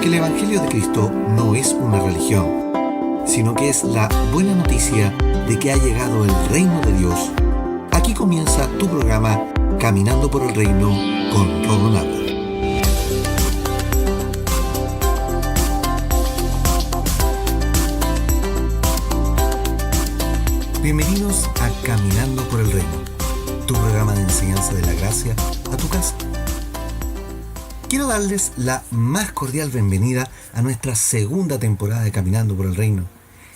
que el Evangelio de Cristo no es una religión, sino que es la buena noticia de que ha llegado el reino de Dios. Aquí comienza tu programa Caminando por el Reino con Rodo Nava. Bienvenidos a Caminando por el Reino, tu programa de enseñanza de la gracia a tu casa. Quiero darles la más cordial bienvenida a nuestra segunda temporada de Caminando por el Reino.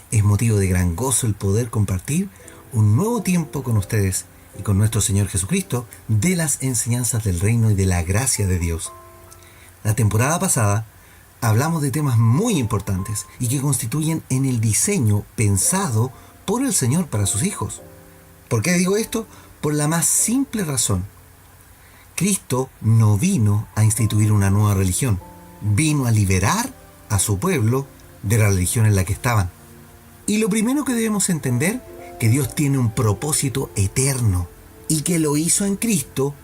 Es motivo de gran gozo el poder compartir un nuevo tiempo con ustedes y con nuestro Señor Jesucristo de las enseñanzas del reino y de la gracia de Dios. La temporada pasada hablamos de temas muy importantes y que constituyen en el diseño pensado por el Señor para sus hijos. ¿Por qué digo esto? Por la más simple razón. Cristo no vino a instituir una nueva religión, vino a liberar a su pueblo de la religión en la que estaban. Y lo primero que debemos entender, que Dios tiene un propósito eterno y que lo hizo en Cristo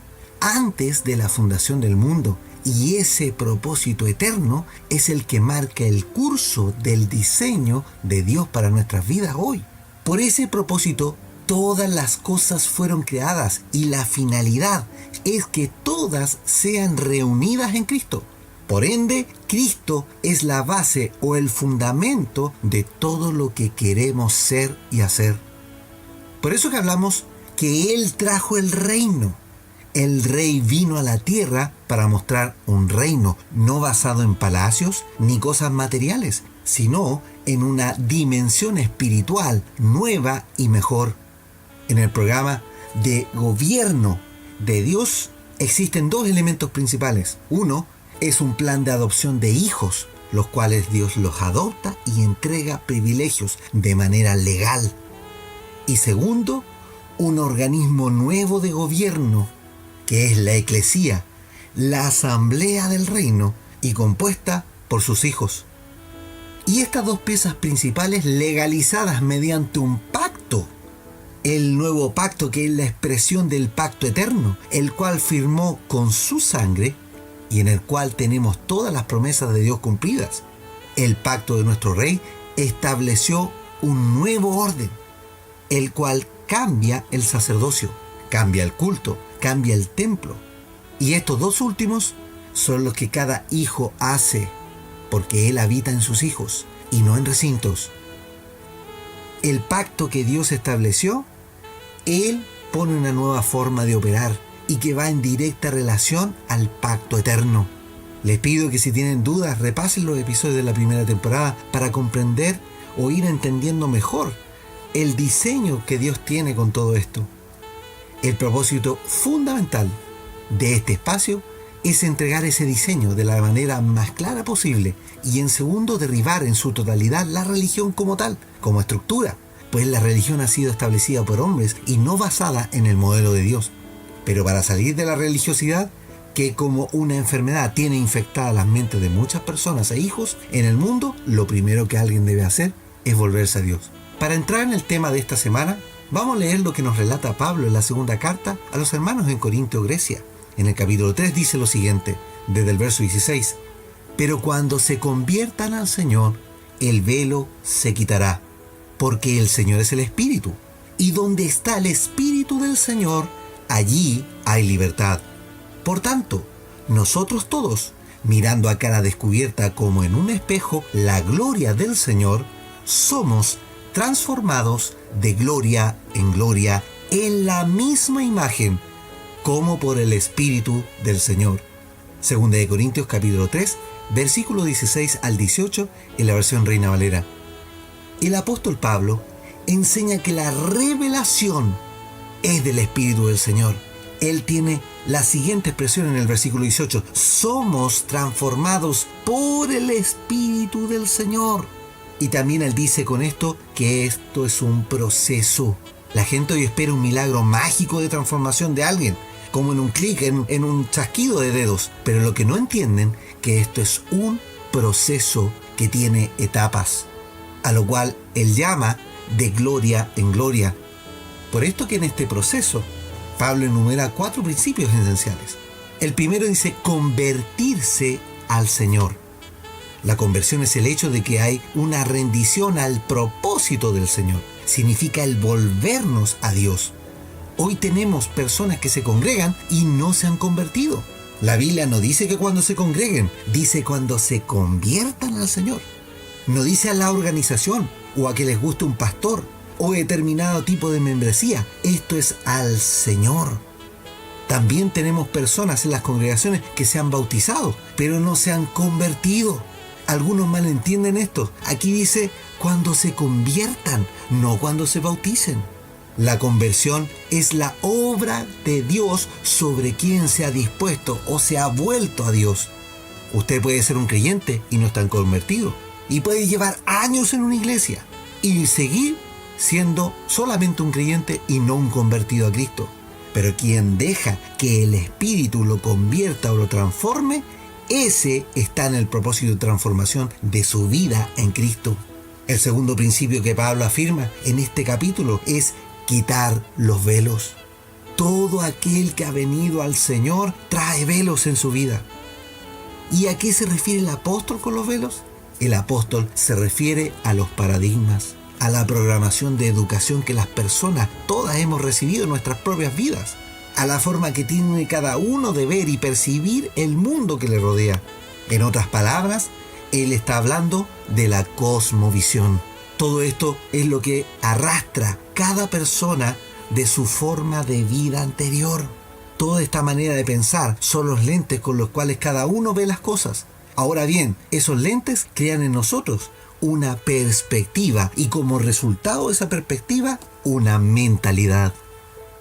antes de la fundación del mundo. Y ese propósito eterno es el que marca el curso del diseño de Dios para nuestras vidas hoy. Por ese propósito, todas las cosas fueron creadas y la finalidad es que todas sean reunidas en Cristo. Por ende, Cristo es la base o el fundamento de todo lo que queremos ser y hacer. Por eso que hablamos que Él trajo el reino. El Rey vino a la tierra para mostrar un reino no basado en palacios ni cosas materiales, sino en una dimensión espiritual nueva y mejor. En el programa de gobierno de Dios existen dos elementos principales. Uno es un plan de adopción de hijos, los cuales Dios los adopta y entrega privilegios de manera legal. Y segundo, un organismo nuevo de gobierno, que es la Eclesía, la asamblea del reino y compuesta por sus hijos. Y estas dos piezas principales legalizadas mediante un pacto, el nuevo pacto que es la expresión del pacto eterno, el cual firmó con su sangre y en el cual tenemos todas las promesas de Dios cumplidas. El pacto de nuestro Rey estableció un nuevo orden, el cual cambia el sacerdocio, cambia el culto, cambia el templo. Y estos dos últimos son los que cada hijo hace, porque Él habita en sus hijos y no en recintos. El pacto que Dios estableció, Él pone una nueva forma de operar y que va en directa relación al pacto eterno. Les pido que si tienen dudas, repasen los episodios de la primera temporada para comprender o ir entendiendo mejor el diseño que Dios tiene con todo esto. El propósito fundamental de este espacio es entregar ese diseño de la manera más clara posible y en segundo derribar en su totalidad la religión como tal, como estructura, pues la religión ha sido establecida por hombres y no basada en el modelo de Dios. Pero para salir de la religiosidad, que como una enfermedad tiene infectadas las mentes de muchas personas e hijos en el mundo, lo primero que alguien debe hacer es volverse a Dios. Para entrar en el tema de esta semana, vamos a leer lo que nos relata Pablo en la segunda carta a los hermanos en Corinto, Grecia. En el capítulo 3 dice lo siguiente, desde el verso 16. Pero cuando se conviertan al Señor, el velo se quitará, porque el Señor es el Espíritu. Y donde está el Espíritu del Señor, allí hay libertad. Por tanto, nosotros todos, mirando a cara descubierta como en un espejo la gloria del Señor, somos transformados de gloria en la misma imagen, como por el Espíritu del Señor. Segunda de Corintios capítulo 3, versículo 16 al 18 en la versión Reina Valera. El apóstol Pablo enseña que la revelación es del Espíritu del Señor. Él tiene la siguiente expresión en el versículo 18. Somos transformados por el Espíritu del Señor. Y también él dice con esto que esto es un proceso. La gente hoy espera un milagro mágico de transformación de alguien, como en un clic, en un chasquido de dedos. Pero lo que no entienden, que esto es un proceso que tiene etapas, a lo cual él llama de gloria en gloria. Por esto que en este proceso, Pablo enumera 4 principios esenciales. El primero dice convertirse al Señor. La conversión es el hecho de que hay una rendición al propósito del Señor. Significa el volvernos a Dios. Hoy tenemos personas que se congregan y no se han convertido. La Biblia no dice que cuando se congreguen, dice cuando se conviertan al Señor. No dice a la organización o a que les guste un pastor o determinado tipo de membresía. Esto es al Señor. También tenemos personas en las congregaciones que se han bautizado, pero no se han convertido. Algunos malentienden esto. Aquí dice cuando se conviertan, no cuando se bauticen. La conversión es la obra de Dios sobre quien se ha dispuesto o se ha vuelto a Dios. Usted puede ser un creyente y no estar convertido. Y puede llevar años en una iglesia y seguir siendo solamente un creyente y no un convertido a Cristo. Pero quien deja que el Espíritu lo convierta o lo transforme, ese está en el propósito de transformación de su vida en Cristo. El segundo principio que Pablo afirma en este capítulo es quitar los velos. Todo aquel que ha venido al Señor trae velos en su vida. ¿Y a qué se refiere el apóstol con los velos? El apóstol se refiere a los paradigmas, a la programación de educación que las personas todas hemos recibido en nuestras propias vidas, a la forma que tiene cada uno de ver y percibir el mundo que le rodea. En otras palabras, él está hablando de la cosmovisión. Todo esto es lo que arrastra cada persona de su forma de vida anterior. Toda esta manera de pensar son los lentes con los cuales cada uno ve las cosas. Ahora bien, esos lentes crean en nosotros una perspectiva y como resultado de esa perspectiva, una mentalidad.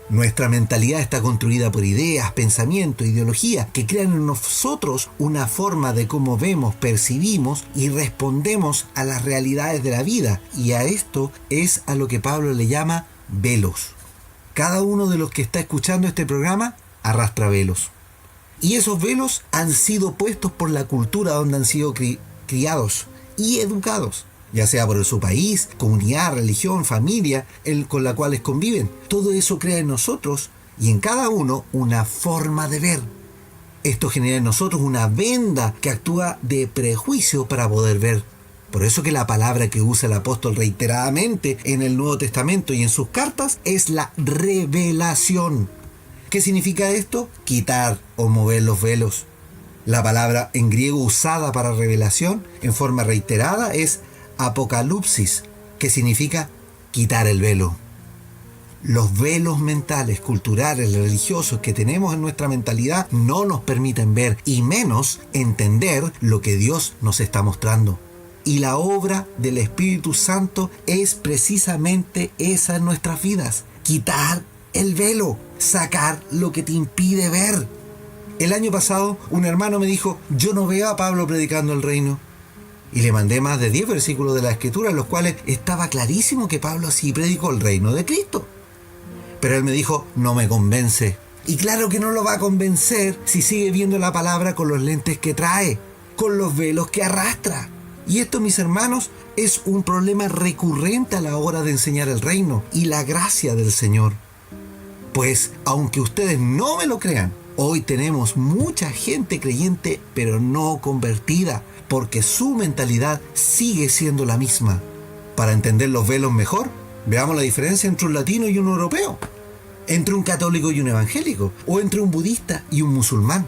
Nuestra mentalidad está construida por ideas, pensamientos, ideologías que crean en nosotros una forma de cómo vemos, percibimos y respondemos a las realidades de la vida. Y a esto es a lo que Pablo le llama velos. Cada uno de los que está escuchando este programa arrastra velos. Y esos velos han sido puestos por la cultura donde han sido criados y educados, ya sea por su país, comunidad, religión, familia, con la cual conviven. Todo eso crea en nosotros y en cada uno una forma de ver. Esto genera en nosotros una venda que actúa de prejuicio para poder ver. Por eso que la palabra que usa el apóstol reiteradamente en el Nuevo Testamento y en sus cartas es la revelación. ¿Qué significa esto? Quitar o mover los velos. La palabra en griego usada para revelación en forma reiterada es apocalipsis, que significa quitar el velo. Los velos mentales, culturales, religiosos que tenemos en nuestra mentalidad no nos permiten ver y menos entender lo que Dios nos está mostrando. Y la obra del Espíritu Santo es precisamente esa en nuestras vidas. Quitar el velo, sacar lo que te impide ver. El año pasado un hermano me dijo, yo no veo a Pablo predicando el reino. Y le mandé más de 10 versículos de la Escritura en los cuales estaba clarísimo que Pablo sí predicó el reino de Cristo. Pero él me dijo, no me convence. Y claro que no lo va a convencer si sigue viendo la palabra con los lentes que trae, con los velos que arrastra. Y esto, mis hermanos, es un problema recurrente a la hora de enseñar el reino y la gracia del Señor. Pues, aunque ustedes no me lo crean, hoy tenemos mucha gente creyente, pero no convertida, porque su mentalidad sigue siendo la misma. Para entender los velos mejor, veamos la diferencia entre un latino y un europeo, entre un católico y un evangélico, o entre un budista y un musulmán.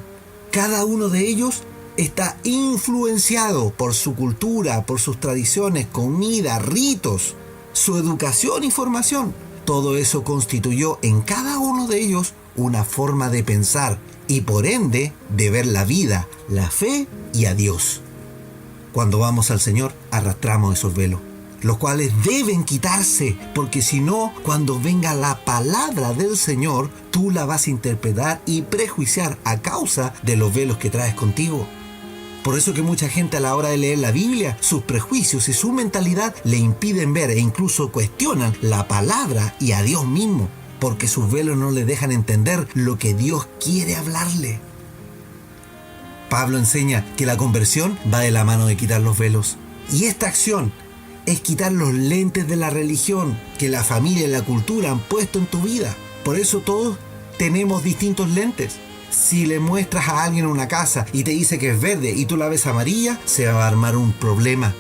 Cada uno de ellos está influenciado por su cultura, por sus tradiciones, comida, ritos, su educación y formación. Todo eso constituyó en cada uno de ellos una forma de pensar y por ende de ver la vida, la fe y a Dios. Cuando vamos al Señor arrastramos esos velos, los cuales deben quitarse, porque si no, cuando venga la palabra del Señor, tú la vas a interpretar y prejuiciar a causa de los velos que traes contigo. Por eso que mucha gente a la hora de leer la Biblia, sus prejuicios y su mentalidad le impiden ver e incluso cuestionan la palabra y a Dios mismo, porque sus velos no le dejan entender lo que Dios quiere hablarle. Pablo enseña que la conversión va de la mano de quitar los velos. Y esta acción es quitar los lentes de la religión que la familia y la cultura han puesto en tu vida. Por eso todos tenemos distintos lentes. Si le muestras a alguien una casa y te dice que es verde y tú la ves amarilla, se va a armar un problema.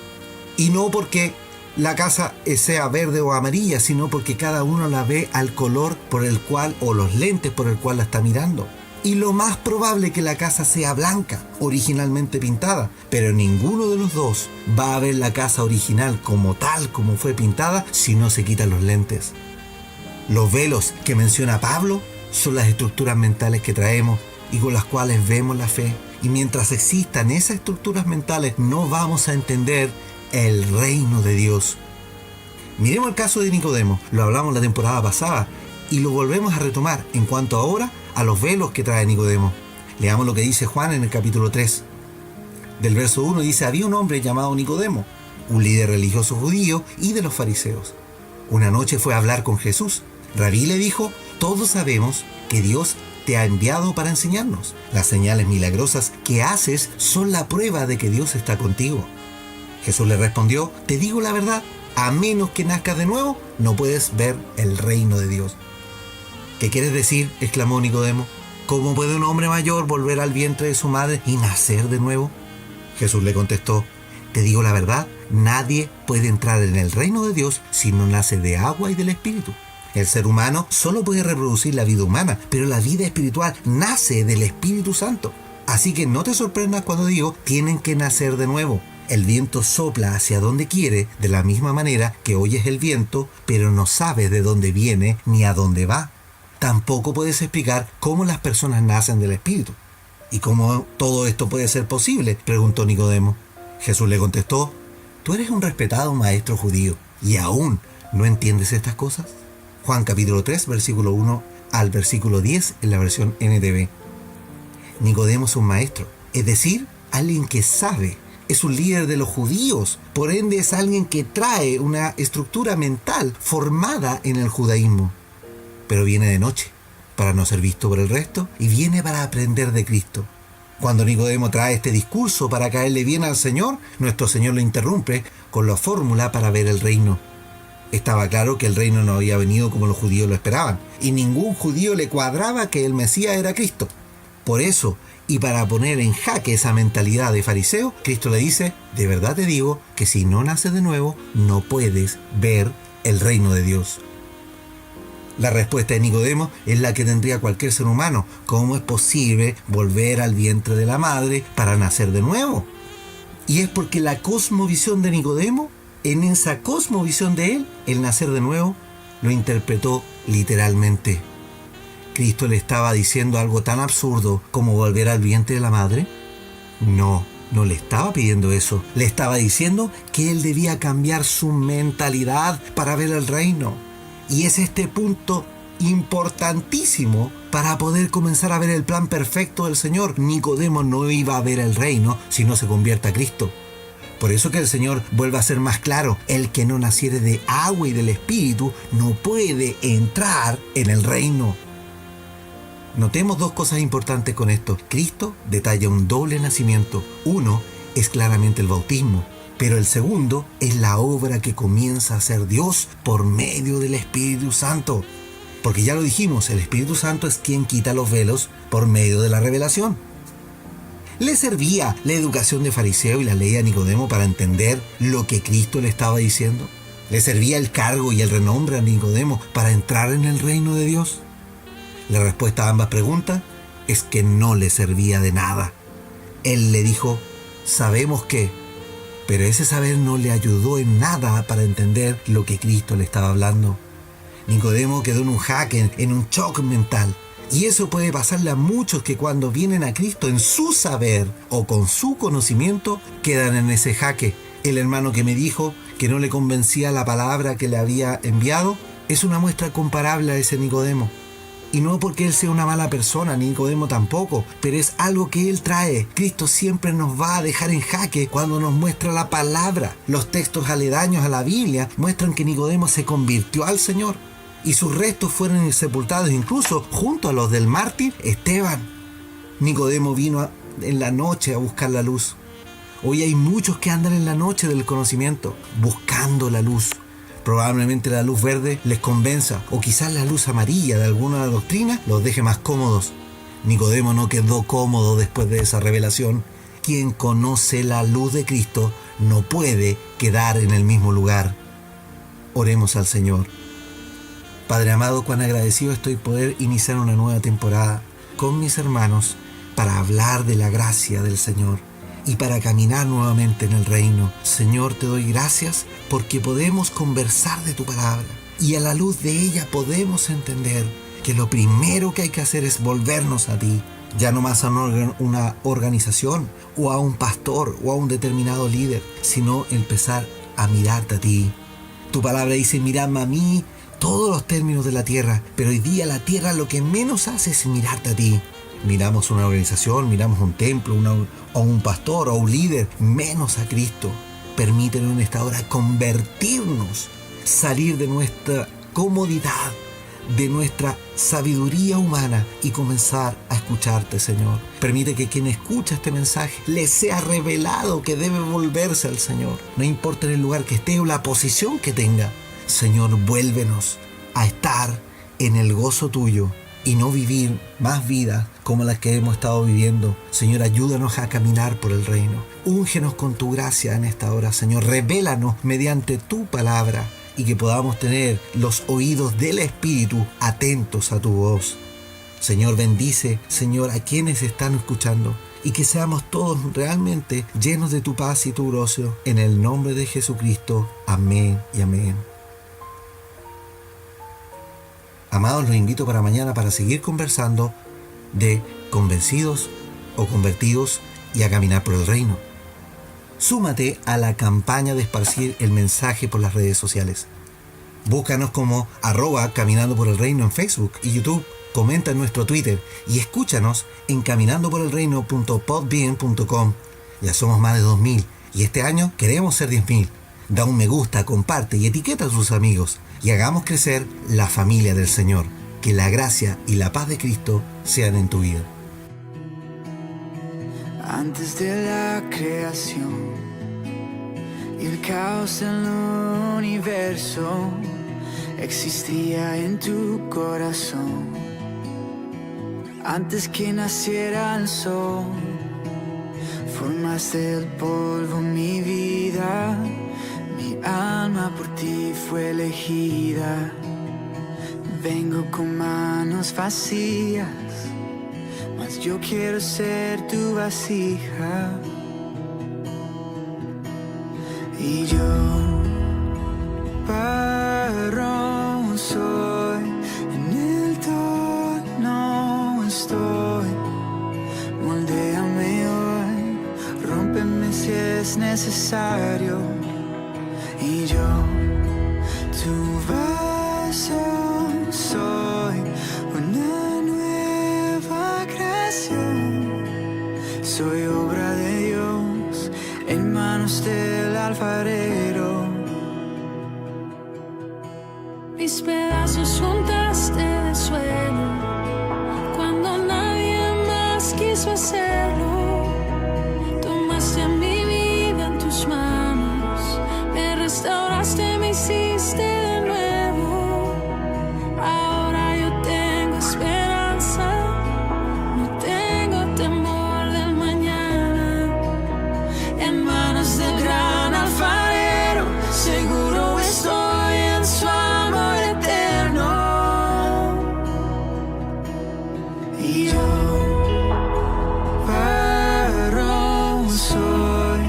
Y no porque la casa sea verde o amarilla, sino porque cada uno la ve al color por el cual, o los lentes por el cual la está mirando. Y lo más probable que la casa sea blanca, originalmente pintada, pero ninguno de los dos va a ver la casa original como tal, como fue pintada, si no se quitan los lentes. Los velos que menciona Pablo son las estructuras mentales que traemos y con las cuales vemos la fe. Y mientras existan esas estructuras mentales, no vamos a entender el reino de Dios. Miremos el caso de Nicodemo, lo hablamos la temporada pasada y lo volvemos a retomar en cuanto ahora a los velos que trae Nicodemo. Leamos lo que dice Juan en el capítulo 3. Del verso 1 dice: había un hombre llamado Nicodemo, un líder religioso judío y de los fariseos. Una noche fue a hablar con Jesús. Rabí le dijo: todos sabemos que Dios te ha enviado para enseñarnos. Las señales milagrosas que haces son la prueba de que Dios está contigo. Jesús le respondió: te digo la verdad, a menos que nazcas de nuevo, no puedes ver el reino de Dios. ¿Qué quieres decir?, exclamó Nicodemo. ¿Cómo puede un hombre mayor volver al vientre de su madre y nacer de nuevo? Jesús le contestó: te digo la verdad, nadie puede entrar en el reino de Dios si no nace de agua y del Espíritu. El ser humano solo puede reproducir la vida humana, pero la vida espiritual nace del Espíritu Santo. Así que no te sorprendas cuando digo: tienen que nacer de nuevo. El viento sopla hacia donde quiere, de la misma manera que oyes el viento, pero no sabes de dónde viene ni a dónde va. Tampoco puedes explicar cómo las personas nacen del Espíritu. ¿Y cómo todo esto puede ser posible?, preguntó Nicodemo. Jesús le contestó: tú eres un respetado maestro judío, ¿y aún no entiendes estas cosas? Juan capítulo 3, versículo 1 al versículo 10 en la versión NTV. Nicodemo es un maestro, es decir, alguien que sabe. Es un líder de los judíos, por ende es alguien que trae una estructura mental formada en el judaísmo. Pero viene de noche, para no ser visto por el resto, y viene para aprender de Cristo. Cuando Nicodemo trae este discurso para caerle bien al Señor, nuestro Señor lo interrumpe con la fórmula para ver el reino. Estaba claro que el reino no había venido como los judíos lo esperaban, y ningún judío le cuadraba que el Mesías era Cristo. Por eso, y para poner en jaque esa mentalidad de fariseo, Cristo le dice: de verdad te digo que si no naces de nuevo, no puedes ver el reino de Dios. La respuesta de Nicodemo es la que tendría cualquier ser humano: ¿cómo es posible volver al vientre de la madre para nacer de nuevo? Y es porque la cosmovisión de Nicodemo, en esa cosmovisión de él, el nacer de nuevo, lo interpretó literalmente. ¿Cristo le estaba diciendo algo tan absurdo como volver al vientre de la madre? No le estaba pidiendo eso. Le estaba diciendo que él debía cambiar su mentalidad para ver el reino. Y es este punto importantísimo para poder comenzar a ver el plan perfecto del Señor. Nicodemo no iba a ver el reino si no se convierte a Cristo. Por eso que el Señor vuelve a ser más claro: el que no naciere de agua y del Espíritu no puede entrar en el reino. Notemos dos cosas importantes con esto. Cristo detalla un doble nacimiento. Uno es claramente el bautismo, pero el segundo es la obra que comienza a hacer Dios por medio del Espíritu Santo. Porque ya lo dijimos, el Espíritu Santo es quien quita los velos por medio de la revelación. ¿Le servía la educación de fariseo y la ley a Nicodemo para entender lo que Cristo le estaba diciendo? ¿Le servía el cargo y el renombre a Nicodemo para entrar en el reino de Dios? La respuesta a ambas preguntas es que no le servía de nada. Él le dijo: sabemos que, pero ese saber no le ayudó en nada para entender lo que Cristo le estaba hablando. Nicodemo quedó en un jaque, en un shock mental. Y eso puede pasarle a muchos que cuando vienen a Cristo en su saber o con su conocimiento, quedan en ese jaque. El hermano que me dijo que no le convencía la palabra que le había enviado es una muestra comparable a ese Nicodemo. Y no porque él sea una mala persona, ni Nicodemo tampoco, pero es algo que él trae. Cristo siempre nos va a dejar en jaque cuando nos muestra la palabra. Los textos aledaños a la Biblia muestran que Nicodemo se convirtió al Señor y sus restos fueron sepultados incluso junto a los del mártir Esteban. Nicodemo vino en la noche a buscar la luz. Hoy hay muchos que andan en la noche del conocimiento buscando la luz. Probablemente la luz verde les convenza, o quizás la luz amarilla de alguna doctrina los deje más cómodos. Nicodemo no quedó cómodo después de esa revelación. Quien conoce la luz de Cristo no puede quedar en el mismo lugar. Oremos al Señor. Padre amado, cuán agradecido estoy poder iniciar una nueva temporada con mis hermanos para hablar de la gracia del Señor y para caminar nuevamente en el reino. Señor, te doy gracias porque podemos conversar de tu palabra y a la luz de ella podemos entender que lo primero que hay que hacer es volvernos a ti, ya no más a una organización o a un pastor o a un determinado líder, sino empezar a mirarte a ti. Tu palabra dice, miradme a mí todos los términos de la tierra, pero hoy día la tierra lo que menos hace es mirarte a ti. Miramos una organización, miramos un templo, o un pastor o un líder, menos a Cristo. Permítenos en esta hora convertirnos, salir de nuestra comodidad, de nuestra sabiduría humana y comenzar a escucharte, Señor. Permite que quien escucha este mensaje le sea revelado que debe volverse al Señor. No importa en el lugar que esté o la posición que tenga. Señor, vuélvenos a estar en el gozo tuyo y no vivir más vidas como las que hemos estado viviendo. Señor, ayúdanos a caminar por el reino. Úngenos con tu gracia en esta hora, Señor. Revélanos mediante tu palabra y que podamos tener los oídos del Espíritu atentos a tu voz. Señor, bendice, Señor, a quienes están escuchando y que seamos todos realmente llenos de tu paz y tu gozo. En el nombre de Jesucristo. Amén y amén. Amados, los invito para mañana para seguir conversando de convencidos o convertidos y a caminar por el reino. Súmate a la campaña de esparcir el mensaje por las redes sociales. Búscanos como @caminando por el reino en Facebook y YouTube. Comenta en nuestro Twitter y escúchanos en caminandoporelreino.podbean.com. Ya somos más de 2000 y este año queremos ser 10.000. Da un me gusta, comparte y etiqueta a tus amigos y hagamos crecer la familia del Señor. Que la gracia y la paz de Cristo sean en tu vida. Antes de la creación y el caos en el universo, existía en tu corazón. Antes que naciera el sol, formaste del polvo mi vida. Mi alma por ti fue elegida. Vengo con manos vacías, mas yo quiero ser tu vasija. Y yo, barro soy, en el torno estoy. Moldéame hoy, rómpeme si es necesario. Y yo, tu vaso soy, una nueva creación. Soy obra de Dios, en manos del alfarero. Mis pedazos juntaste del suelo, cuando nadie más quiso hacerlo. Tomaste mi vida en tus manos, me restauraste, me hiciste de nuevo. Ahora yo tengo esperanza, no tengo temor del mañana. En manos del gran alfarero, seguro estoy en su amor eterno. Y yo, barro soy,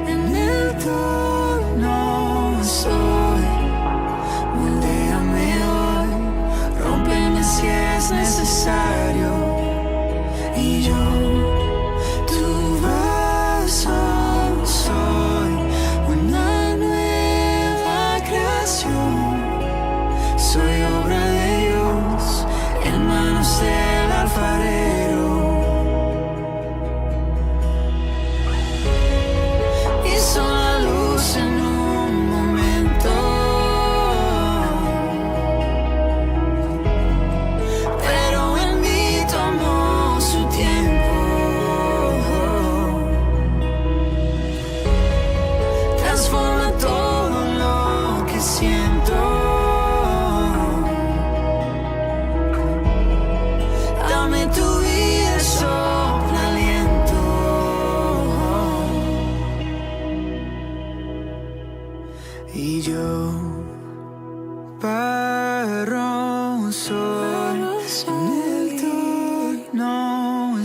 en el torno soy. Moldéame hoy, rómpeme si es necesario. Y yo, tu vaso soy, una nueva creación. Soy obra de Dios, en manos del alfarero. Hizo la luz en un momento, pero en mí tomó su tiempo.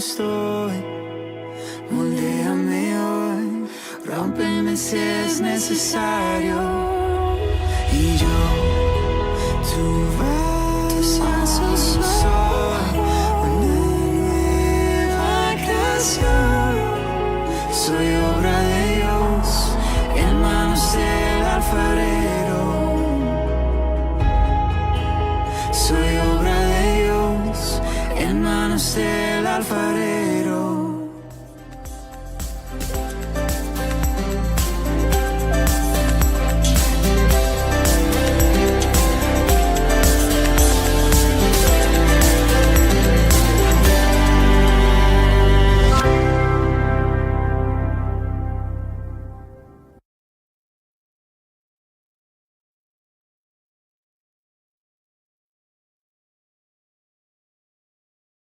estoy. Moldéame hoy, rómpeme si es necesario. Y yo, tu vaso soy, una nueva creación. Soy